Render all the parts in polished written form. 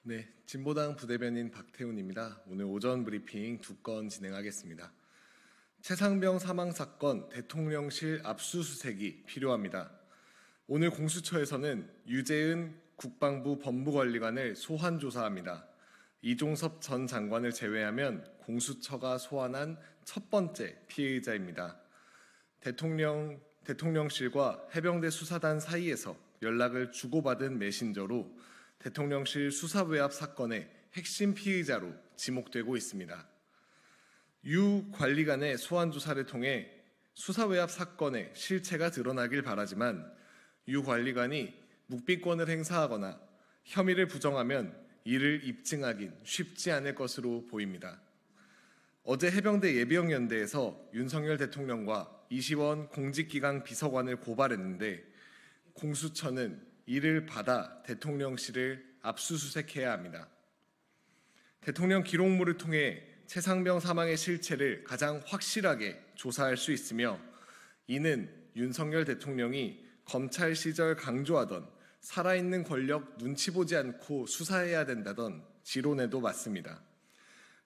네, 진보당 부대변인 박태훈입니다. 오늘 오전 브리핑 2건 진행하겠습니다. 최상병 사망 사건 대통령실 압수수색이 필요합니다. 오늘 공수처에서는 유재은 국방부 법무관리관을 소환 조사합니다. 이종섭 전 장관을 제외하면 공수처가 소환한 첫 번째 피해자입니다. 대통령실과 해병대 수사단 사이에서 연락을 주고받은 메신저로 대통령실 수사외압 사건의 핵심 피의자로 지목되고 있습니다. 유 관리관의 소환 조사를 통해 수사외압 사건의 실체가 드러나길 바라지만 유 관리관이 묵비권을 행사하거나 혐의를 부정하면 이를 입증하긴 쉽지 않을 것으로 보입니다. 어제 해병대 예비역연대에서 윤석열 대통령과 이시원 공직기강 비서관을 고발했는데 공수처는 이를 받아 대통령실을 압수수색해야 합니다. 대통령 기록물을 통해 최상병 사망의 실체를 가장 확실하게 조사할 수 있으며 이는 윤석열 대통령이 검찰 시절 강조하던 살아있는 권력 눈치 보지 않고 수사해야 된다던 지론에도 맞습니다.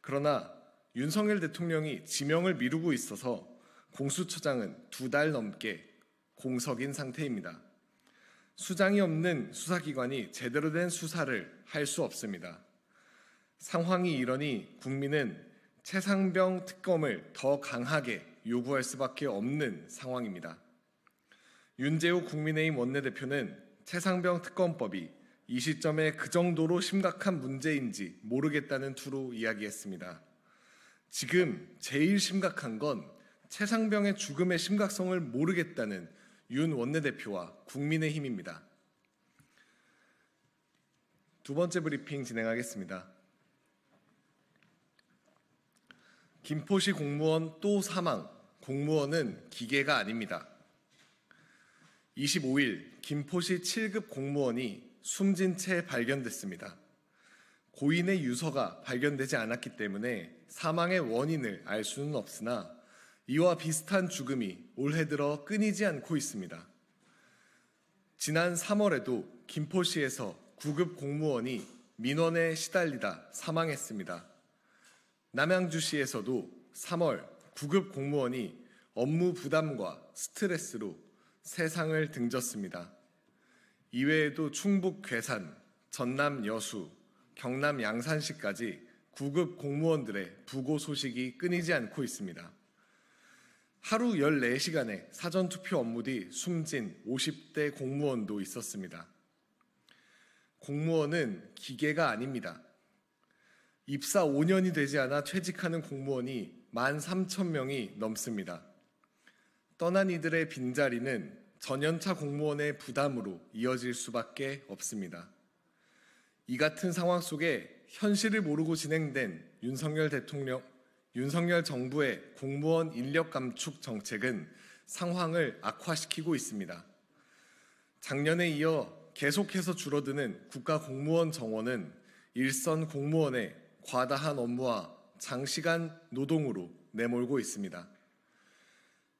그러나 윤석열 대통령이 지명을 미루고 있어서 공수처장은 2달 넘게 공석인 상태입니다. 수장이 없는 수사기관이 제대로 된 수사를 할 수 없습니다. 상황이 이러니 국민은 최상병 특검을 더 강하게 요구할 수밖에 없는 상황입니다. 윤재호 국민의힘 원내대표는 최상병 특검법이 이 시점에 그 정도로 심각한 문제인지 모르겠다는 투로 이야기했습니다. 지금 제일 심각한 건 최상병의 죽음의 심각성을 모르겠다는 윤 원내대표와 국민의힘입니다. 두 번째 브리핑 진행하겠습니다. 김포시 공무원 또 사망, 공무원은 기계가 아닙니다. 25일 김포시 7급 공무원이 숨진 채 발견됐습니다. 고인의 유서가 발견되지 않았기 때문에 사망의 원인을 알 수는 없으나 이와 비슷한 죽음이 올해 들어 끊이지 않고 있습니다. 지난 3월에도 김포시에서 9급 공무원이 민원에 시달리다 사망했습니다. 남양주시에서도 3월 9급 공무원이 업무 부담과 스트레스로 세상을 등졌습니다. 이외에도 충북 괴산, 전남 여수, 경남 양산시까지 9급 공무원들의 부고 소식이 끊이지 않고 있습니다. 하루 14시간의 사전투표 업무 뒤 숨진 50대 공무원도 있었습니다. 공무원은 기계가 아닙니다. 입사 5년이 되지 않아 퇴직하는 공무원이 13,000명이 넘습니다. 떠난 이들의 빈자리는 전연차 공무원의 부담으로 이어질 수밖에 없습니다. 이 같은 상황 속에 현실을 모르고 진행된 윤석열 정부의 공무원 인력 감축 정책은 상황을 악화시키고 있습니다. 작년에 이어 계속해서 줄어드는 국가 공무원 정원은 일선 공무원의 과다한 업무와 장시간 노동으로 내몰고 있습니다.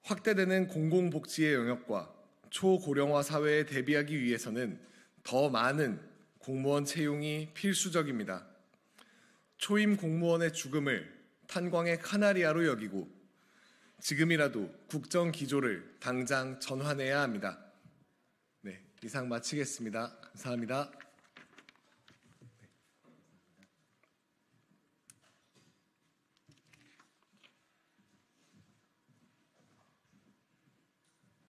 확대되는 공공복지의 영역과 초고령화 사회에 대비하기 위해서는 더 많은 공무원 채용이 필수적입니다. 초임 공무원의 죽음을 탄광의 카나리아로 여기고 지금이라도 국정 기조를 당장 전환해야 합니다. 네, 이상 마치겠습니다. 감사합니다.